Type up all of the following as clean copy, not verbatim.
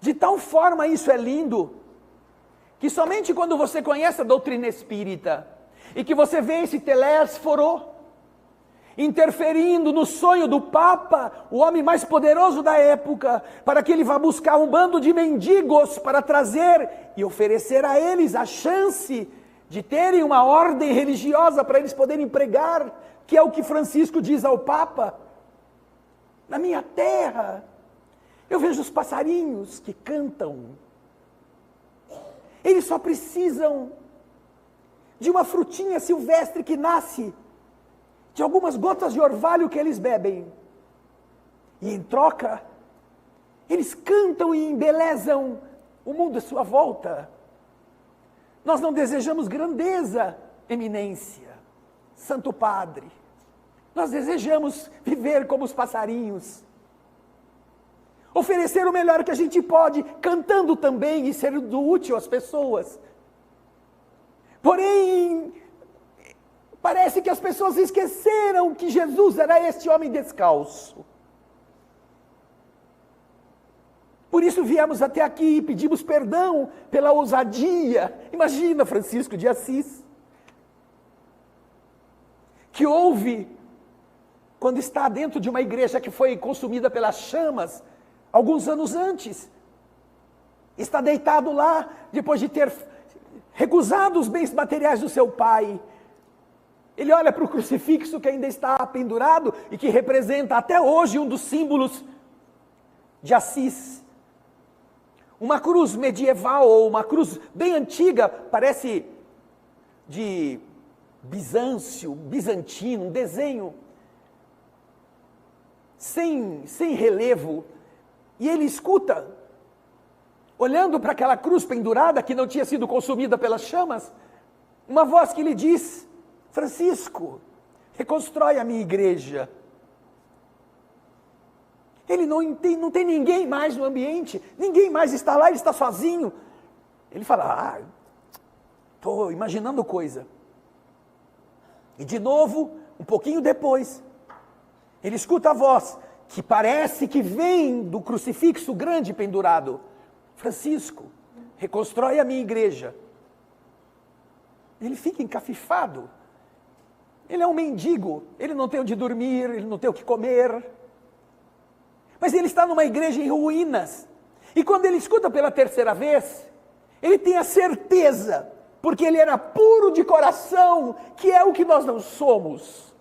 De tal forma isso é lindo, que somente quando você conhece a doutrina espírita, e que você vê esse telésforo interferindo no sonho do Papa, o homem mais poderoso da época, para que ele vá buscar um bando de mendigos para trazer e oferecer a eles a chance de terem uma ordem religiosa para eles poderem pregar, que é o que Francisco diz ao Papa. Na minha terra, eu vejo os passarinhos que cantam. Eles só precisam de uma frutinha silvestre que nasce, de algumas gotas de orvalho que eles bebem. E em troca, eles cantam e embelezam o mundo à sua volta. Nós não desejamos grandeza, eminência, Santo Padre. Nós desejamos viver como os passarinhos. Oferecer o melhor que a gente pode, cantando também e sendo útil às pessoas. Porém, parece que as pessoas esqueceram que Jesus era este homem descalço. Por isso viemos até aqui e pedimos perdão pela ousadia. Imagina Francisco de Assis, que ouve, quando está dentro de uma igreja que foi consumida pelas chamas, alguns anos antes, está deitado lá, depois de ter recusado os bens materiais do seu pai. Ele olha para o crucifixo que ainda está pendurado e que representa até hoje um dos símbolos de Assis. Uma cruz medieval ou uma cruz bem antiga, parece de bizantino, um desenho sem relevo. E ele escuta, olhando para aquela cruz pendurada que não tinha sido consumida pelas chamas, uma voz que lhe diz: Francisco, reconstrói a minha igreja. Ele não tem ninguém mais no ambiente, ninguém mais está lá, ele está sozinho. Ele fala: estou imaginando coisa. E de novo, um pouquinho depois, ele escuta a voz, que parece que vem do crucifixo grande pendurado: Francisco, reconstrói a minha igreja. Ele fica encafifado. Ele é um mendigo, ele não tem onde dormir, ele não tem o que comer. Mas ele está numa igreja em ruínas. E quando ele escuta pela terceira vez, ele tem a certeza, porque ele era puro de coração, que é o que nós não somos.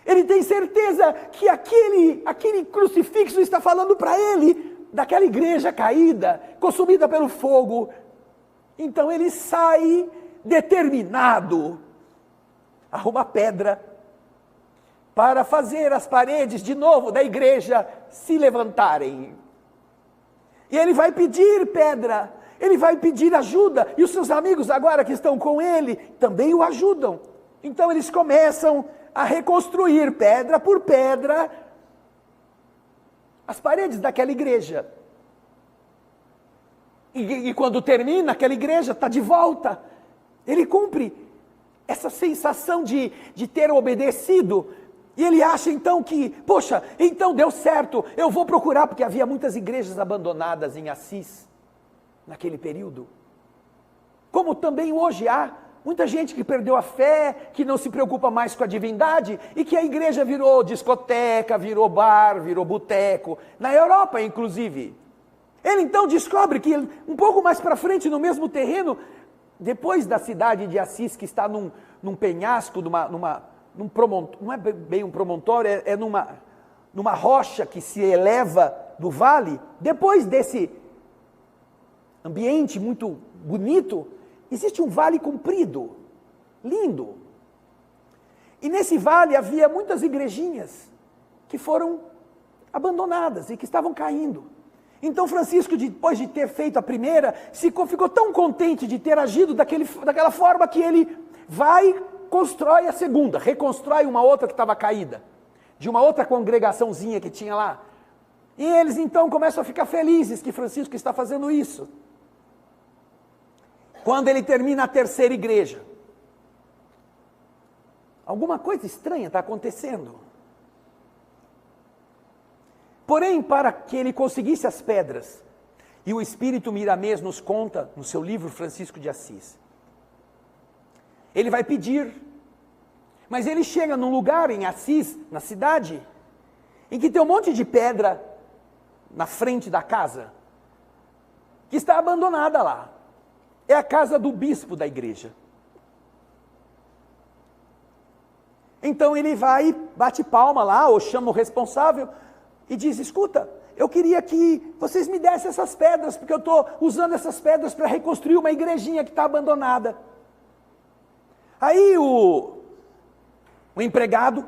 Ele tem certeza que aquele crucifixo está falando para ele daquela igreja caída, consumida pelo fogo. Então ele sai determinado, arruma pedra para fazer as paredes de novo da igreja se levantarem. E ele vai pedir pedra, ele vai pedir ajuda, e os seus amigos agora que estão com ele também o ajudam. Então eles começam a reconstruir pedra por pedra as paredes daquela igreja. E quando termina, aquela igreja está de volta. Ele cumpre essa sensação de ter obedecido. E ele acha então que, poxa, então deu certo, eu vou procurar, porque havia muitas igrejas abandonadas em Assis, naquele período. Como também hoje há muita gente que perdeu a fé, que não se preocupa mais com a divindade, e que a igreja virou discoteca, virou bar, virou boteco, na Europa inclusive. Ele então descobre que um pouco mais para frente, no mesmo terreno, depois da cidade de Assis, que está num penhasco, num promontório, não é bem um promontório, é numa rocha que se eleva do vale, depois desse ambiente muito bonito, existe um vale comprido, lindo. E nesse vale havia muitas igrejinhas que foram abandonadas e que estavam caindo. Então Francisco, depois de ter feito a primeira, ficou tão contente de ter agido daquela forma que ele constrói a segunda, reconstrói uma outra que estava caída, de uma outra congregaçãozinha que tinha lá. E eles então começam a ficar felizes que Francisco está fazendo isso. Quando ele termina a terceira igreja, alguma coisa estranha está acontecendo. Porém, para que ele conseguisse as pedras, E o Espírito Miramês nos conta, no seu livro Francisco de Assis. Ele vai pedir, mas ele chega num lugar em Assis, na cidade, em que tem um monte de pedra na frente da casa, que está abandonada lá. É a casa do bispo da igreja. Então ele vai, bate palma lá, ou chama o responsável, e diz, escuta, eu queria que vocês me dessem essas pedras, porque eu estou usando essas pedras para reconstruir uma igrejinha que está abandonada. Aí o empregado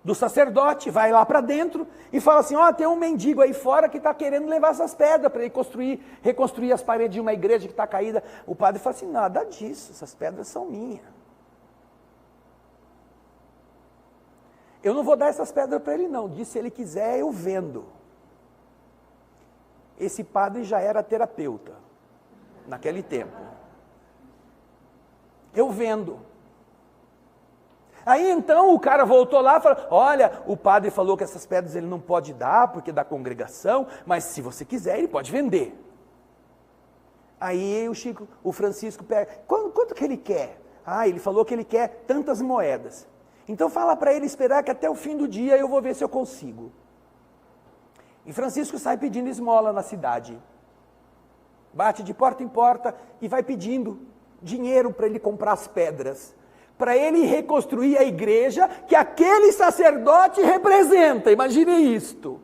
do sacerdote vai lá para dentro e fala assim, tem um mendigo aí fora que está querendo levar essas pedras para ele reconstruir as paredes de uma igreja que está caída. O padre fala assim, nada disso, essas pedras são minhas. Eu não vou dar essas pedras para ele não, disse se ele quiser eu vendo. Esse padre já era terapeuta, naquele tempo. Eu vendo. Aí então o cara voltou lá e falou, olha, o padre falou que essas pedras ele não pode dar, porque é da congregação, mas se você quiser ele pode vender. Aí o Francisco pega, quanto que ele quer? Ele falou que ele quer tantas moedas. Então fala para ele esperar que até o fim do dia eu vou ver se eu consigo. E Francisco sai pedindo esmola na cidade. Bate de porta em porta e vai pedindo dinheiro para ele comprar as pedras. Para ele reconstruir a igreja que aquele sacerdote representa. Imagine isto.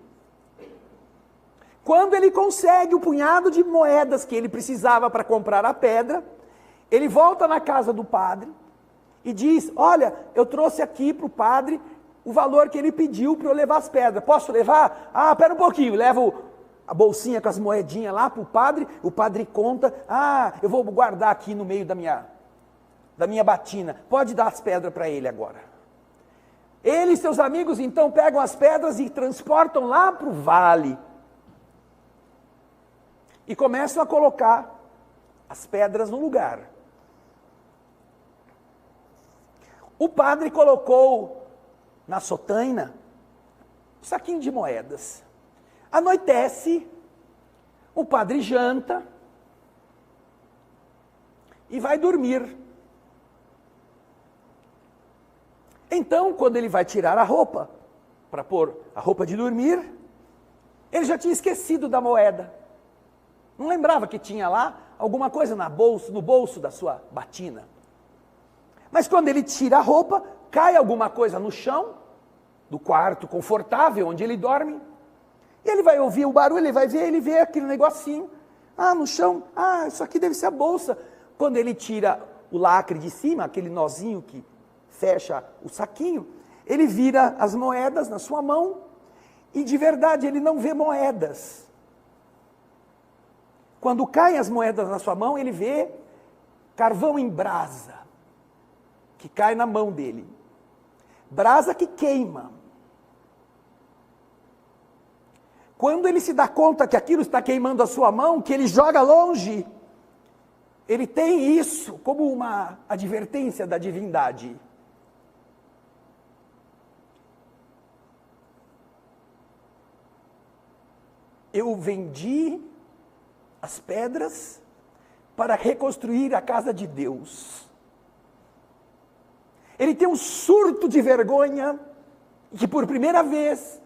Quando ele consegue o punhado de moedas que ele precisava para comprar a pedra, ele volta na casa do padre e diz, olha, eu trouxe aqui para o padre o valor que ele pediu para eu levar as pedras. Posso levar? Pera um pouquinho, levo a bolsinha com as moedinhas lá para o padre conta, eu vou guardar aqui no meio da minha batina, pode dar as pedras para ele agora. Ele e seus amigos então pegam as pedras e transportam lá para o vale. E começam a colocar as pedras no lugar. O padre colocou na sotaina um saquinho de moedas. Anoitece, o padre janta e vai dormir. Então, quando ele vai tirar a roupa, para pôr a roupa de dormir, ele já tinha esquecido da moeda. Não lembrava que tinha lá alguma coisa no bolso da sua batina. Mas quando ele tira a roupa, cai alguma coisa no chão do quarto confortável onde ele dorme. E ele vai ouvir o barulho, ele vê aquele negocinho. No chão, isso aqui deve ser a bolsa. Quando ele tira o lacre de cima, aquele nozinho que fecha o saquinho, ele vira as moedas na sua mão e de verdade ele não vê moedas. Quando caem as moedas na sua mão, ele vê carvão em brasa, que cai na mão dele. Brasa que queima. Quando ele se dá conta que aquilo está queimando a sua mão, que ele joga longe, ele tem isso como uma advertência da divindade. Eu vendi as pedras para reconstruir a casa de Deus. Ele tem um surto de vergonha, que por primeira vez,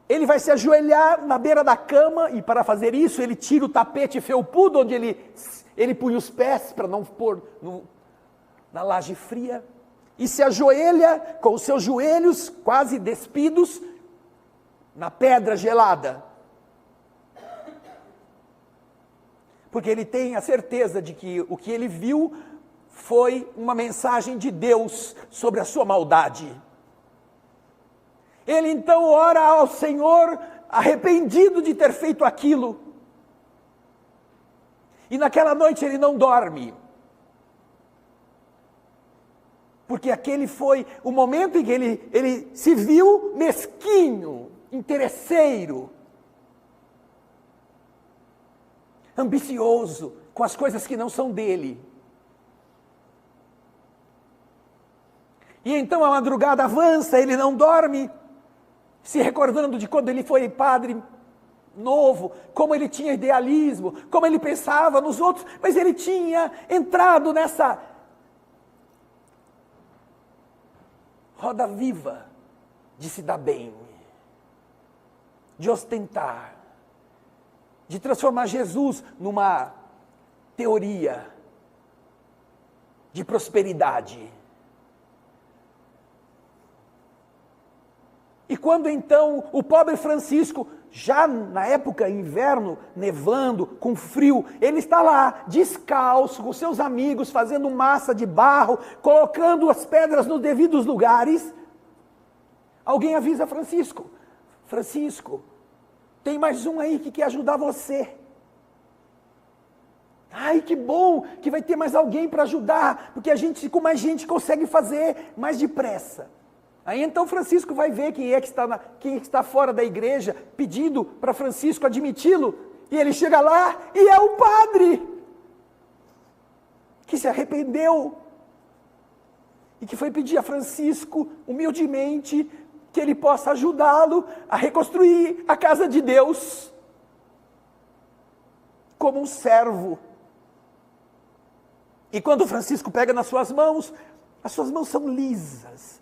ele vai se ajoelhar na beira da cama, e para fazer isso, ele tira o tapete felpudo, onde ele punha os pés, para não pôr na laje fria, e se ajoelha com os seus joelhos quase despidos, na pedra gelada. Porque ele tem a certeza de que o que ele viu foi uma mensagem de Deus sobre a sua maldade. Ele então ora ao Senhor, arrependido de ter feito aquilo. E naquela noite ele não dorme. Porque aquele foi o momento em que ele se viu mesquinho, interesseiro, ambicioso, com as coisas que não são dele. E então a madrugada avança, ele não dorme, se recordando de quando ele foi padre, novo, como ele tinha idealismo, como ele pensava nos outros, mas ele tinha entrado nessa roda viva de se dar bem, de ostentar, de transformar Jesus numa teoria de prosperidade. E quando então o pobre Francisco, já na época inverno, nevando, com frio, ele está lá descalço com seus amigos, fazendo massa de barro, colocando as pedras nos devidos lugares, alguém avisa Francisco: Francisco, tem mais um aí que quer ajudar você. Ai, que bom que vai ter mais alguém para ajudar, porque com mais gente consegue fazer mais depressa. Aí então Francisco vai ver quem está fora da igreja, pedindo para Francisco admiti-lo, e ele chega lá e é o padre, que se arrependeu, e que foi pedir a Francisco, humildemente, que ele possa ajudá-lo a reconstruir a casa de Deus, como um servo. E quando Francisco pega nas suas mãos, as suas mãos são lisas,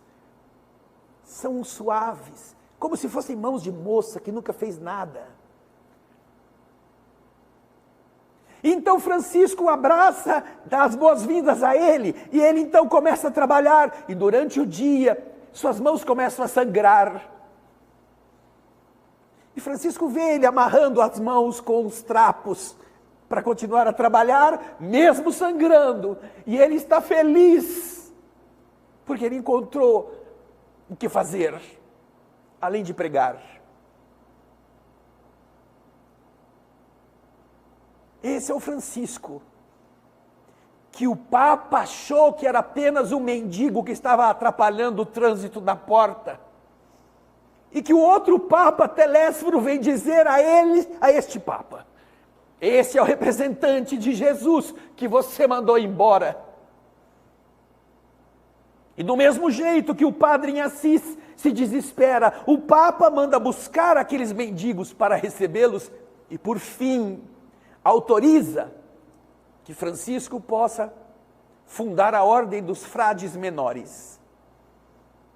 são suaves, como se fossem mãos de moça que nunca fez nada. Então Francisco abraça, dá as boas-vindas a ele, e ele então começa a trabalhar, e durante o dia, suas mãos começam a sangrar. E Francisco vê ele amarrando as mãos com os trapos, para continuar a trabalhar, mesmo sangrando, e ele está feliz, porque ele encontrou o que fazer, além de pregar. Esse é o Francisco, que o Papa achou que era apenas um mendigo que estava atrapalhando o trânsito na porta, e que o outro Papa, Telésforo, vem dizer a este Papa: esse é o representante de Jesus que você mandou embora. E do mesmo jeito que o padre em Assis se desespera, o Papa manda buscar aqueles mendigos para recebê-los e, por fim, autoriza que Francisco possa fundar a ordem dos frades menores.